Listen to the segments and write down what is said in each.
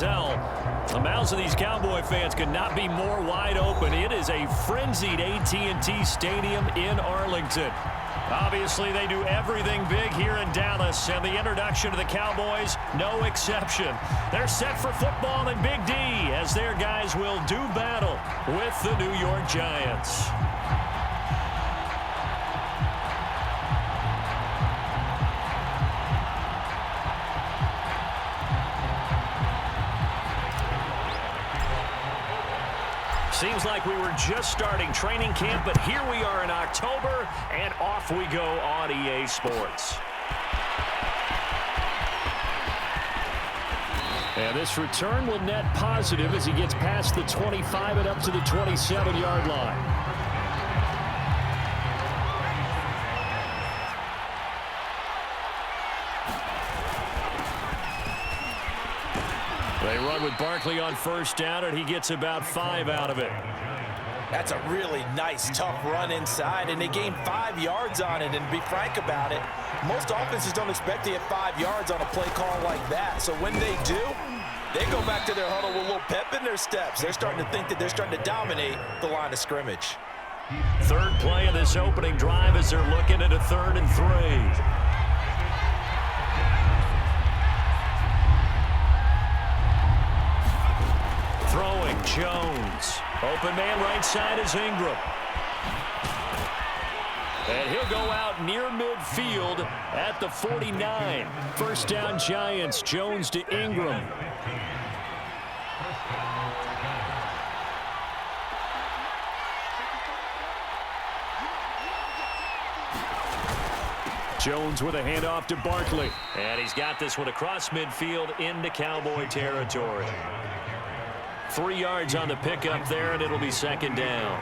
tell. The mouths of these Cowboy fans could not be more wide open. It is a frenzied AT Stadium in Arlington. Obviously, they do everything big here in Dallas, and the introduction to the Cowboys, no exception. They're set for football in Big D as their guys will do battle with the New York Giants. Seems like we were just starting training camp, but here we are in October, and off we go on EA Sports. And this return will net positive as he gets past the 25 and up to the 27-yard line. They run with Barkley on first down, and he gets about 5 out of it. That's a really nice, tough run inside, and they gained 5 yards on it. And to be frank about it, most offenses don't expect to get 5 yards on a play call like that. So when they do, they go back to their huddle with a little pep in their steps. They're starting to think that they're starting to dominate the line of scrimmage. Third play of this opening drive as they're looking at a 3rd and 3. Throwing, Jones. Open man right side is Ingram. And he'll go out near midfield at the 49. First down Giants, Jones to Ingram. Jones with a handoff to Barkley. And he's got this one across midfield into Cowboy territory. 3 yards on the pickup there, and it'll be 2nd down.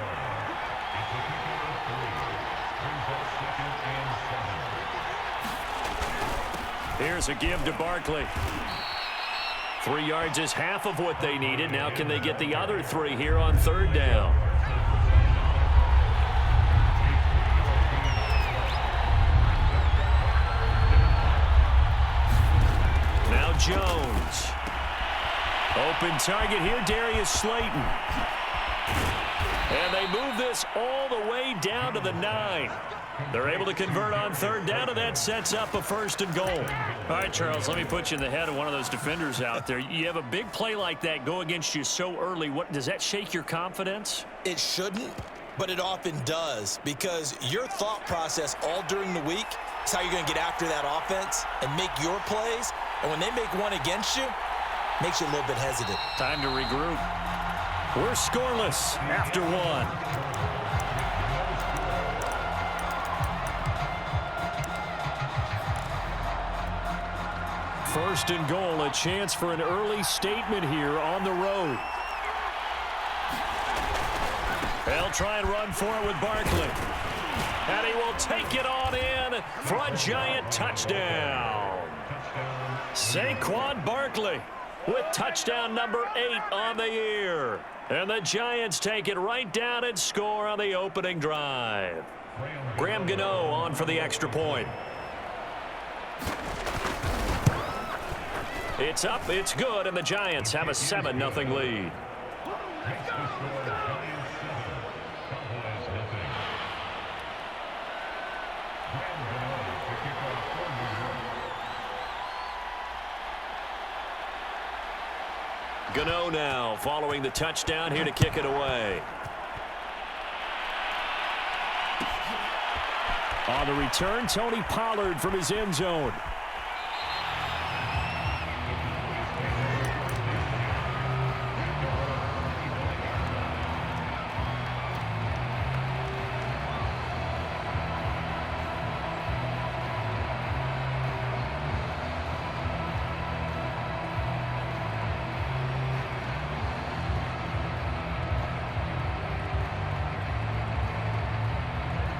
Here's a give to Barkley. 3 yards is half of what they needed. Now can they get the other 3 here on 3rd down? Now Jones. Open target here, Darius Slayton. And they move this all the way down to the 9. They're able to convert on 3rd down, and that sets up a 1st and goal. All right, Charles, let me put you in the head of one of those defenders out there. You have a big play like that go against you so early. Does that shake your confidence? It shouldn't, but it often does, because your thought process all during the week is how you're going to get after that offense and make your plays. And when they make one against you, makes you a little bit hesitant. Time to regroup. We're scoreless after 1. First and goal, a chance for an early statement here on the road. They'll try and run for it with Barkley. And he will take it on in for a Giant touchdown. Saquon Barkley with touchdown number 8 on the year. And the Giants take it right down and score on the opening drive. Graham Gano on for the extra point. It's up, it's good, and the Giants have a 7-0 lead. Gano now following the touchdown here to kick it away. On the return, Tony Pollard from his end zone.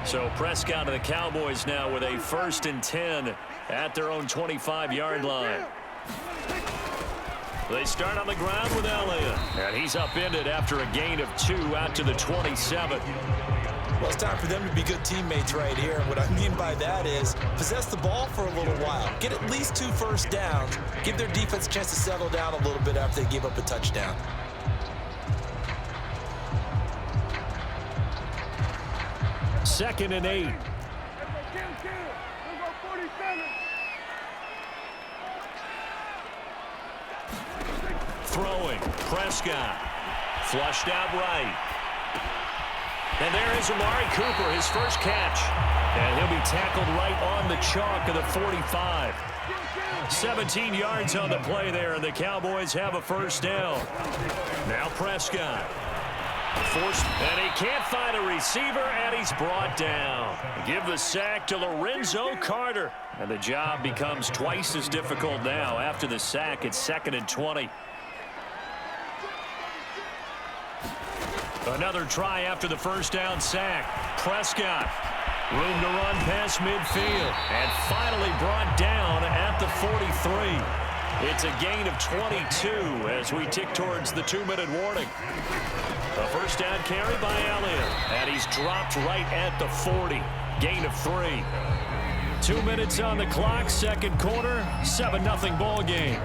So Prescott and the Cowboys now with a 1st and 10 at their own 25-yard line. They start on the ground with Elliott. And he's upended after a gain of 2 out to the 27. Well, it's time for them to be good teammates right here. And what I mean by that is possess the ball for a little while. Get at least 2 first downs. Give their defense a chance to settle down a little bit after they give up a touchdown. Second and 8. Throwing. Prescott. Flushed out right. And there is Amari Cooper, his first catch. And he'll be tackled right on the chalk of the 45. 17 yards on the play there, and the Cowboys have a first down. Now Prescott. Forced, and he can't find a receiver, and he's brought down. Give the sack to Lorenzo Carter. And the job becomes twice as difficult now. After the sack, it's 2nd and 20. Another try after the first down sack. Prescott. Room to run past midfield. And finally brought down at the 43. It's a gain of 22 as we tick towards the 2-minute warning. A first down carry by Elliott. And he's dropped right at the 40. Gain of 3. 2 minutes on the clock, second quarter, 7-0 ball game.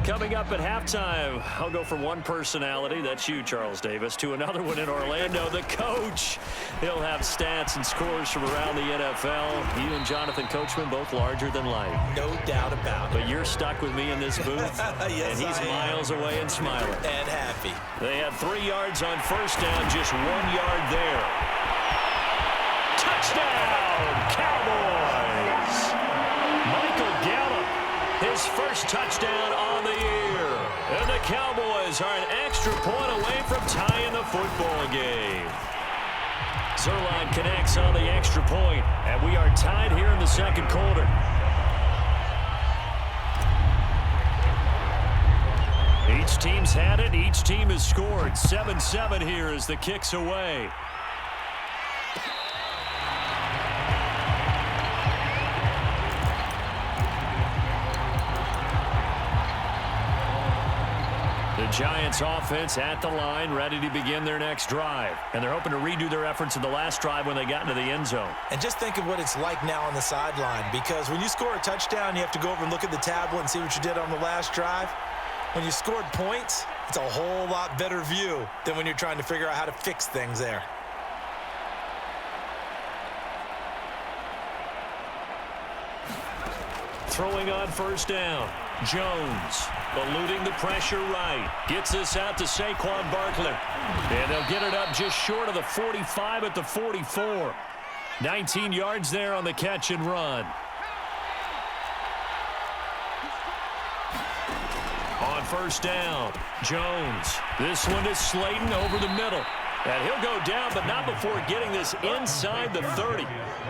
Coming up at halftime, I'll go from one personality, that's you, Charles Davis, to another one in Orlando, the coach. He'll have stats and scores from around the NFL. You and Jonathan Coachman, both larger than life. No doubt about it. But you're stuck with me in this booth, yes, and he's miles away and smiling. And happy. They had 3 yards on first down, just 1 yard there. Touchdown, Cowboys! Michael Gallup, his first touchdown on the year. And the Cowboys are an extra point away from tying the football game. Zerline connects on the extra point, and we are tied here in the second quarter. Each team's had it. Each team has scored. 7-7 here as the kick's away. The Giants offense at the line, ready to begin their next drive. And they're hoping to redo their efforts in the last drive when they got into the end zone. And just think of what it's like now on the sideline, because when you score a touchdown, you have to go over and look at the tablet and see what you did on the last drive. When you scored points, it's a whole lot better view than when you're trying to figure out how to fix things there. Throwing on first down. Jones eluding the pressure right. Gets this out to Saquon Barkley. And they'll get it up just short of the 45 at the 44. 19 yards there on the catch and run. On first down, Jones. This one is Slayton over the middle. And he'll go down, but not before getting this inside the 30.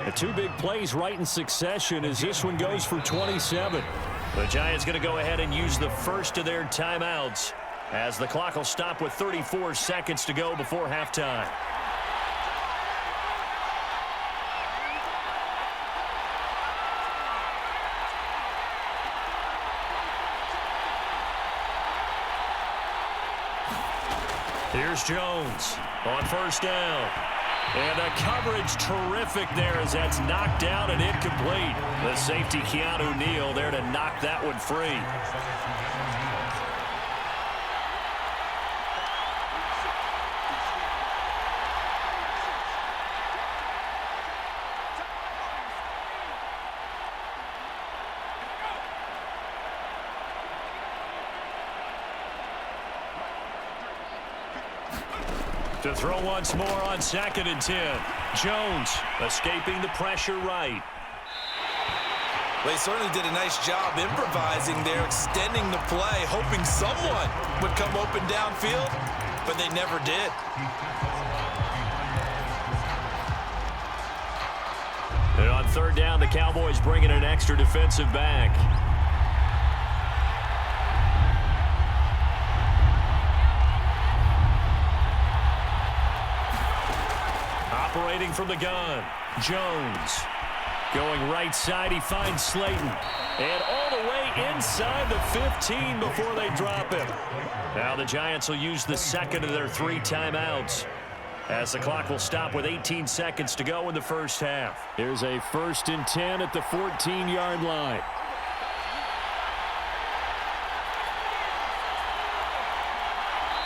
The 2 big plays right in succession as this one goes for 27. The Giants going to go ahead and use the first of their timeouts as the clock will stop with 34 seconds to go before halftime. Here's Jones on first down. And the coverage terrific there as that's knocked down and incomplete. The safety, Keanu Neal, there to knock that one free. To throw once more on 2nd and 10. Jones escaping the pressure right. Well, they certainly did a nice job improvising there, extending the play, hoping someone would come open downfield, but they never did. And on third down, the Cowboys bring in an extra defensive back. Operating from the gun, Jones. Going right side, he finds Slayton. And all the way inside the 15 before they drop him. Now the Giants will use the second of their 3 timeouts, as the clock will stop with 18 seconds to go in the first half. Here's a 1st and 10 at the 14-yard line.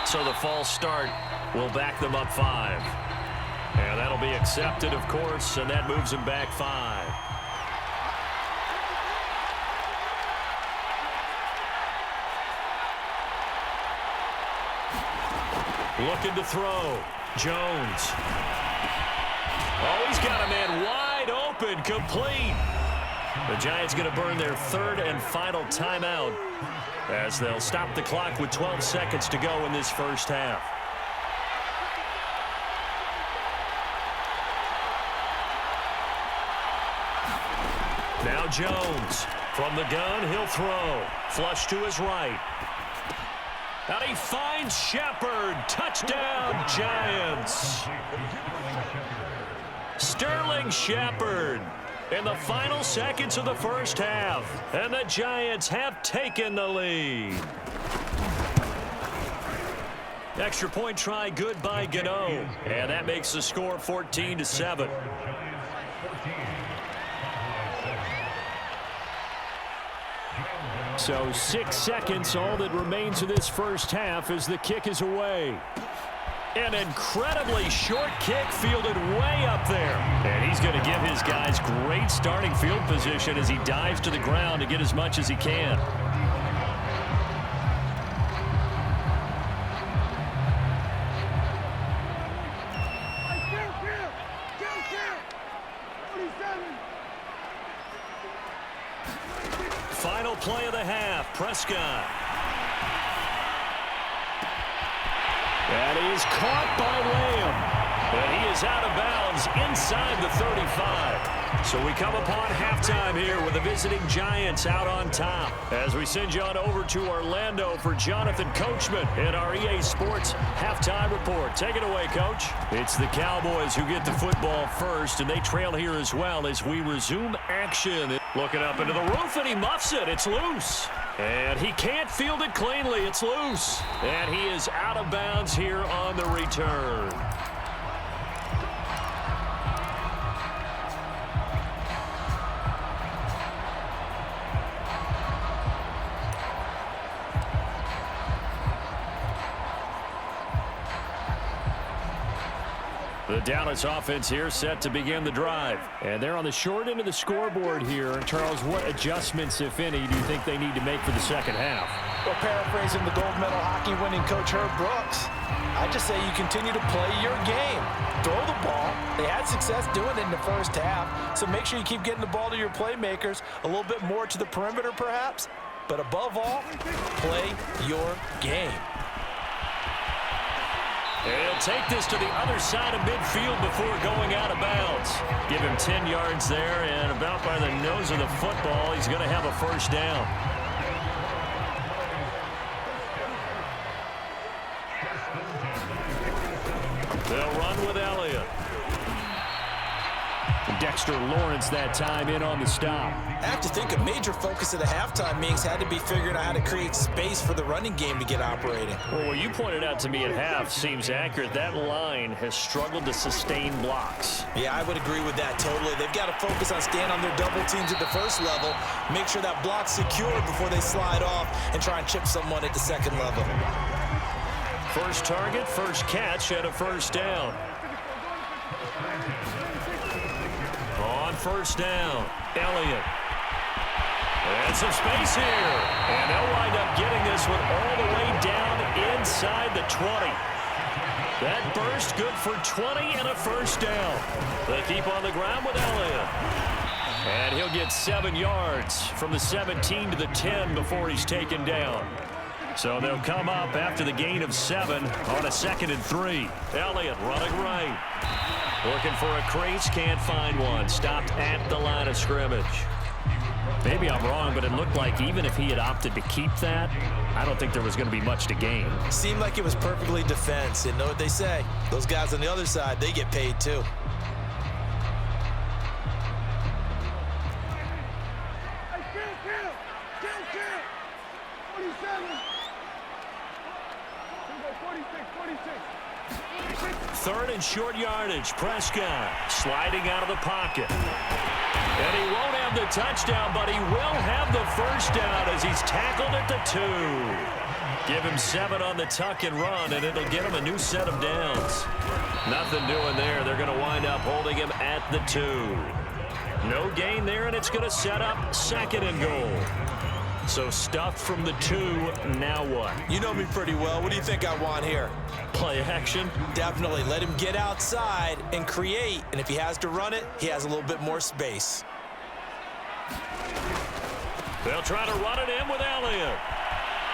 So the false start will back them up 5. And that'll be accepted, of course, and that moves them back 5. Looking to throw. Jones. Oh, he's got a man wide open, complete. The Giants going to burn their 3rd and final timeout, as they'll stop the clock with 12 seconds to go in this first half. Now Jones. From the gun, he'll throw. Flush to his right. And he finds Shepard. Touchdown, Giants. Sterling Shepard in the final seconds of the first half. And the Giants have taken the lead. Extra point try good by Gano. And that makes the score 14-7. So 6 seconds, all that remains of this first half as the kick is away. An incredibly short kick fielded way up there. And he's going to give his guys great starting field position as he dives to the ground to get as much as he can. Final play of the half, Prescott. And he is caught by Lamb. And he is out of bounds inside the 35. So we come upon halftime here with the visiting Giants out on top. As we send you on over to Orlando for Jonathan Coachman in our EA Sports halftime report. Take it away, Coach. It's the Cowboys who get the football first, and they trail here as well as we resume action. Looking up into the roof, and he muffs it. It's loose. And he can't field it cleanly. It's loose. And he is out of bounds here on the return. The Dallas offense here set to begin the drive. And they're on the short end of the scoreboard here. And Charles, what adjustments, if any, do you think they need to make for the second half? Well, paraphrasing the gold medal hockey winning coach Herb Brooks, I just say you continue to play your game. Throw the ball. They had success doing it in the first half. So make sure you keep getting the ball to your playmakers, a little bit more to the perimeter perhaps. But above all, play your game. He'll take this to the other side of midfield before going out of bounds. Give him 10 yards there, and about by the nose of the football, he's going to have a first down. They'll run with Elliott. Dexter Lawrence that time in on the stop. I have to think a major focus of the halftime meetings had to be figuring out how to create space for the running game to get operating. Well, what you pointed out to me at half seems accurate. That line has struggled to sustain blocks. Yeah, I would agree with that totally. They've got to focus on staying on their double teams at the first level, make sure that block's secure before they slide off and try and chip someone at the second level. First target, first catch, and a first down. On first down, Elliott. And some space here. And they'll wind up getting this one all the way down inside the 20. That burst good for 20 and a first down. They keep on the ground with Elliott. And he'll get 7 yards from the 17 to the 10 before he's taken down. So they'll come up after the gain of 7 on a 2nd and 3. Elliott running right. Looking for a crease, can't find one. Stopped at the line of scrimmage. Maybe I'm wrong, but it looked like even if he had opted to keep that, I don't think there was going to be much to gain. Seemed like it was perfectly defense. And know what they say? Those guys on the other side, they get paid too. in short yardage. Prescott sliding out of the pocket. And he won't have the touchdown, but he will have the first down as he's tackled at the 2. Give him 7 on the tuck and run, and it'll get him a new set of downs. Nothing doing there. They're going to wind up holding him at the 2. No gain there, and it's going to set up 2nd and goal. So stuffed from the 2, now what? You know me pretty well. What do you think I want here? Play action? Definitely. Let him get outside and create. And if he has to run it, he has a little bit more space. They'll try to run it in with Elliott.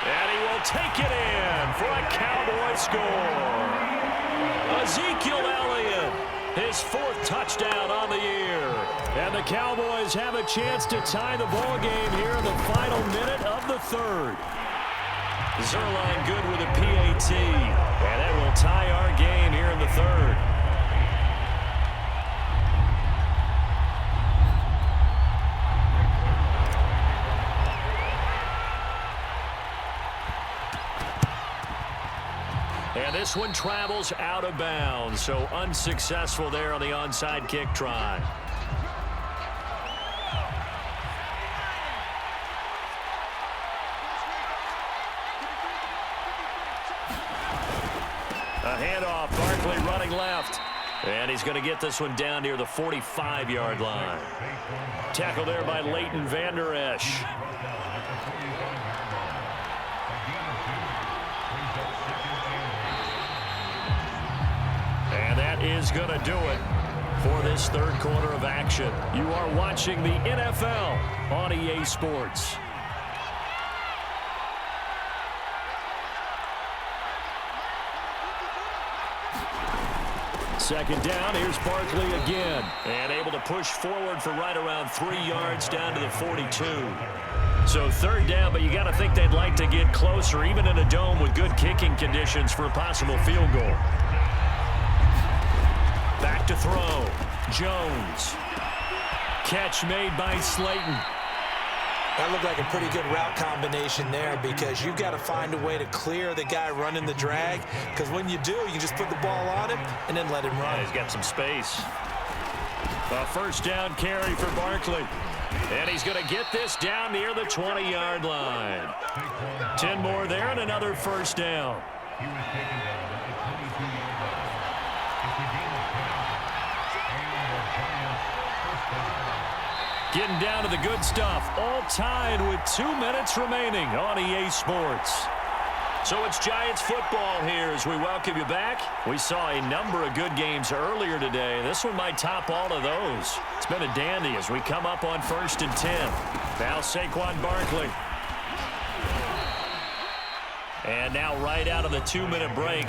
And he will take it in for a Cowboy score. Ezekiel Elliott, his 4th touchdown on the year. And the Cowboys have a chance to tie the ball game here in the final minute of the 3rd. Zerline good with a PAT. And that will tie our game here in the 3rd. And this one travels out of bounds, so unsuccessful there on the onside kick try. A handoff, Barkley running left. And he's going to get this one down near the 45-yard line. Tackle there by Leighton Vander Esch. And that is going to do it for this 3rd quarter of action. You are watching the NFL on EA Sports. Second down, here's Barkley again. And able to push forward for right around 3 yards down to the 42. So 3rd down, but you got to think they'd like to get closer, even in a dome with good kicking conditions for a possible field goal. Back to throw. Jones. Catch made by Slayton. That looked like a pretty good route combination there because you've got to find a way to clear the guy running the drag, because when you do, you just put the ball on him and then let him run. Yeah, he's got some space. A 1st down carry for Barkley. And he's going to get this down near the 20-yard line. 10 more there and another 1st down. Getting down to the good stuff. All tied with 2 minutes remaining on EA Sports. So it's Giants football here as we welcome you back. We saw a number of good games earlier today. This one might top all of those. It's been a dandy as we come up on 1st and 10. Now Saquon Barkley. And now right out of the 2-minute break,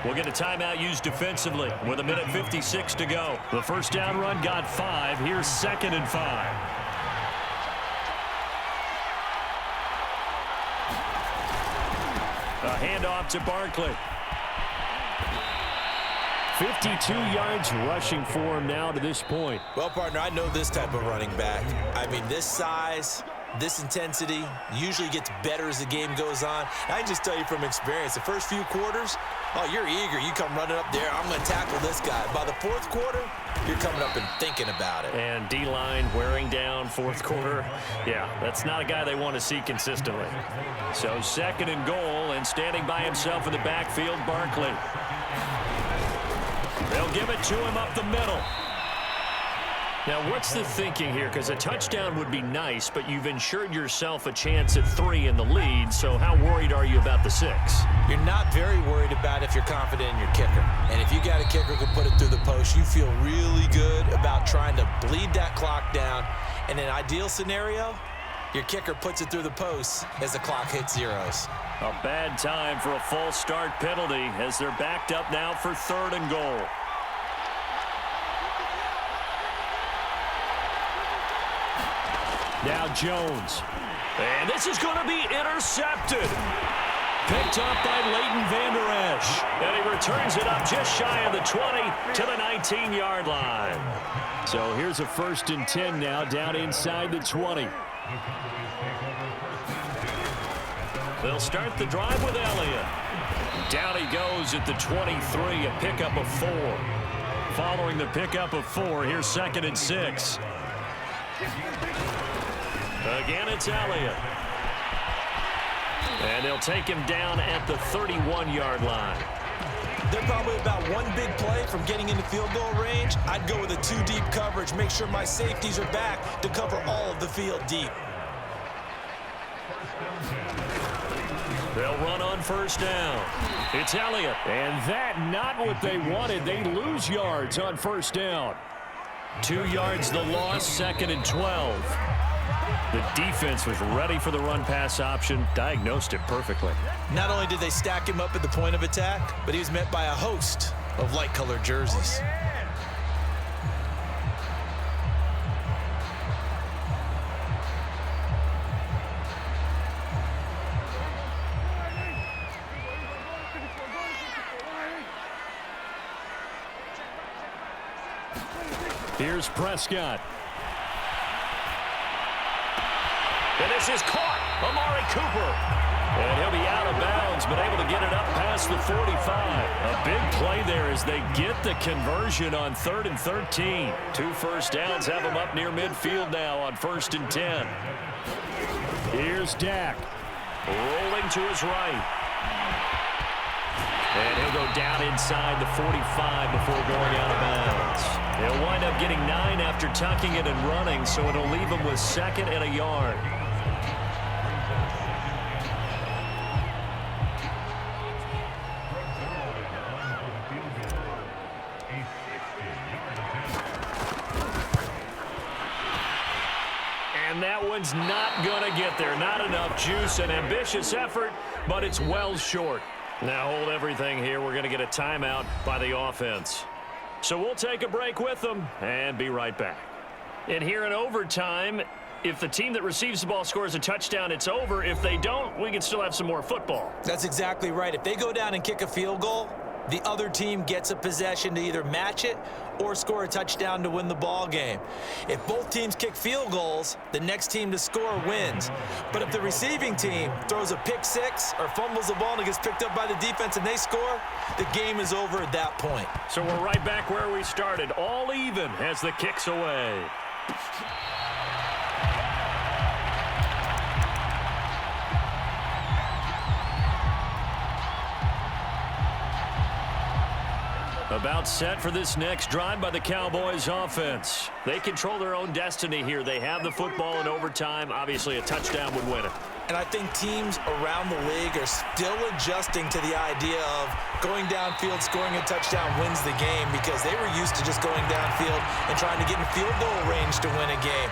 we'll get a timeout used defensively with 1:56 to go. The 1st down run got 5. Here's 2nd and 5. A handoff to Barkley. 52 yards rushing for him now to this point. Well, partner, I know this type of running back. I mean, this size, this intensity usually gets better as the game goes on. I can just tell you from experience, the first few quarters, oh, you're eager. You come running up there, I'm going to tackle this guy. By the 4th quarter, you're coming up and thinking about it. And D-line wearing down 4th quarter. Yeah, that's not a guy they want to see consistently. So 2nd and goal, and standing by himself in the backfield, Barkley. They'll give it to him up the middle. Now, what's the thinking here? Because a touchdown would be nice, but you've ensured yourself a chance at 3 in the lead, so how worried are you about the 6? You're not very worried about if you're confident in your kicker. And if you got a kicker who can put it through the post, you feel really good about trying to bleed that clock down. In an ideal scenario, your kicker puts it through the post as the clock hits zeros. A bad time for a false start penalty as they're backed up now for 3rd and goal. Now Jones. And this is going to be intercepted. Picked up by Leighton Vander Esch. And he returns it up just shy of the 20 to the 19-yard line. So here's a 1st and 10 now down inside the 20. They'll start the drive with Elliott. Down he goes at the 23, a pickup of 4. Following the pickup of 4, here's 2nd and 6. Again, it's Elliott. And they'll take him down at the 31-yard line. They're probably about one big play from getting into field goal range. I'd go with a 2-deep coverage, make sure my safeties are back to cover all of the field deep. They'll run on 1st down. It's Elliott. And that not what they wanted. They lose yards on 1st down. 2 yards the loss, 2nd and 12. The defense was ready for the run-pass option, diagnosed it perfectly. Not only did they stack him up at the point of attack, but he was met by a host of light-colored jerseys. Here's Prescott. And this is caught. Amari Cooper. And he'll be out of bounds, but able to get it up past the 45. A big play there as they get the conversion on 3rd and 13. 2 first downs have them up near midfield now on 1st and 10. Here's Dak. Rolling to his right. And he'll go down inside the 45 before going out of bounds. He'll wind up getting 9 after tucking it and running, so it'll leave him with 2nd and a yard. And that one's not going to get there. Not enough juice. An ambitious effort, but it's well short. Now hold everything here. We're going to get a timeout by the offense. So we'll take a break with them and be right back. And here in overtime, if the team that receives the ball scores a touchdown, it's over. If they don't, we can still have some more football. That's exactly right. If they go down and kick a field goal, the other team gets a possession to either match it or score a touchdown to win the ball game. If both teams kick field goals, the next team to score wins. But if the receiving team throws a pick six or fumbles the ball and it gets picked up by the defense and they score, the game is over at that point. So we're right back where we started, all even as the kick's away. About set for this next drive by the Cowboys offense. They control their own destiny here. They have the football in overtime. Obviously, a touchdown would win it. And I think teams around the league are still adjusting to the idea of going downfield, scoring a touchdown wins the game, because they were used to just going downfield and trying to get in field goal range to win a game.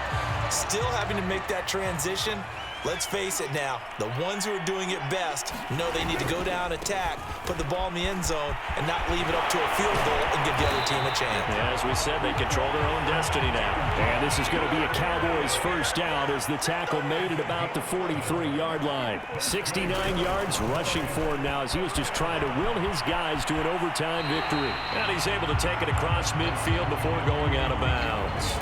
Still having to make that transition. Let's face it now, the ones who are doing it best know they need to go down, attack, put the ball in the end zone, and not leave it up to a field goal and give the other team a chance. Yeah, as we said, they control their own destiny now. And this is going to be a Cowboys first down as the tackle made it about the 43-yard line. 69 yards rushing for him now as he was just trying to will his guys to an overtime victory. And he's able to take it across midfield before going out of bounds.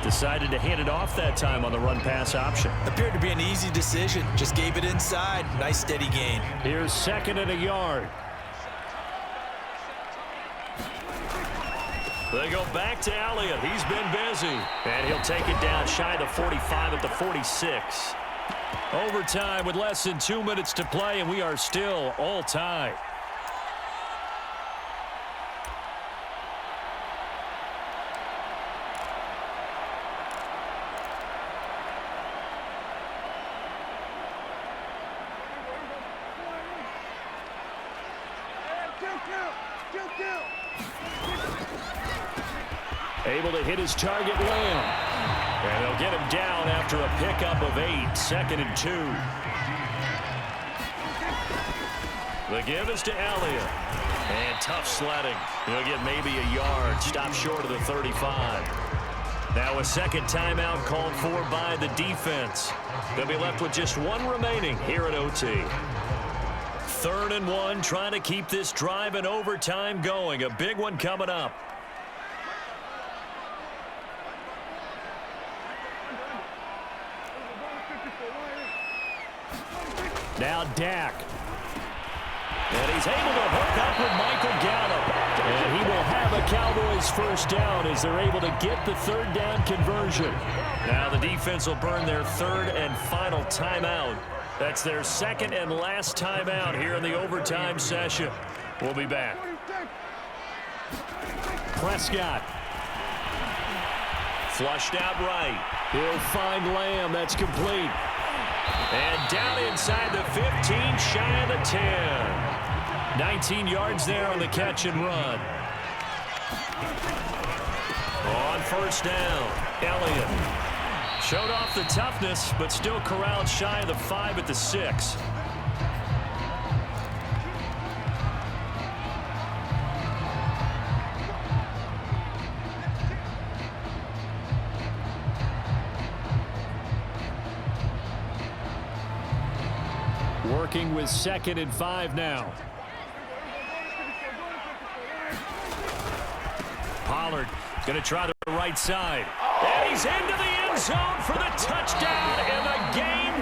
Decided to hand it off that time on the run-pass option. Appeared to be an easy decision. Just gave it inside. Nice steady gain. Here's 2nd and a yard. They go back to Elliott. He's been busy. And he'll take it down shy of the 45 at the 46. Overtime with less than 2 minutes to play, and we are still all tied. Able to hit his target, Lamb. And they'll get him down after a pickup of 8, 2nd and 2. The give is to Elliott. And tough sledding. He'll get maybe a yard. Stop short of the 35. Now a second timeout called for by the defense. They'll be left with just one remaining here at OT. 3rd and 1, trying to keep this drive in overtime going. A big one coming up. Now Dak. And he's able to hook up with Michael Gallup. And he will have a Cowboys first down as they're able to get the third down conversion. Now the defense will burn their third and final timeout. That's their second and last timeout here in the overtime session. We'll be back. Prescott. Flushed out right. He'll find Lamb. That's complete. And down inside the 15, shy of the 10. 19 yards there on the catch and run. On first down, Elliott. Showed off the toughness, but still corralled shy of the 5 at the 6. Working with 2nd and 5 now. Pollard going to try the right side. And he's into the end zone for the touchdown, and the game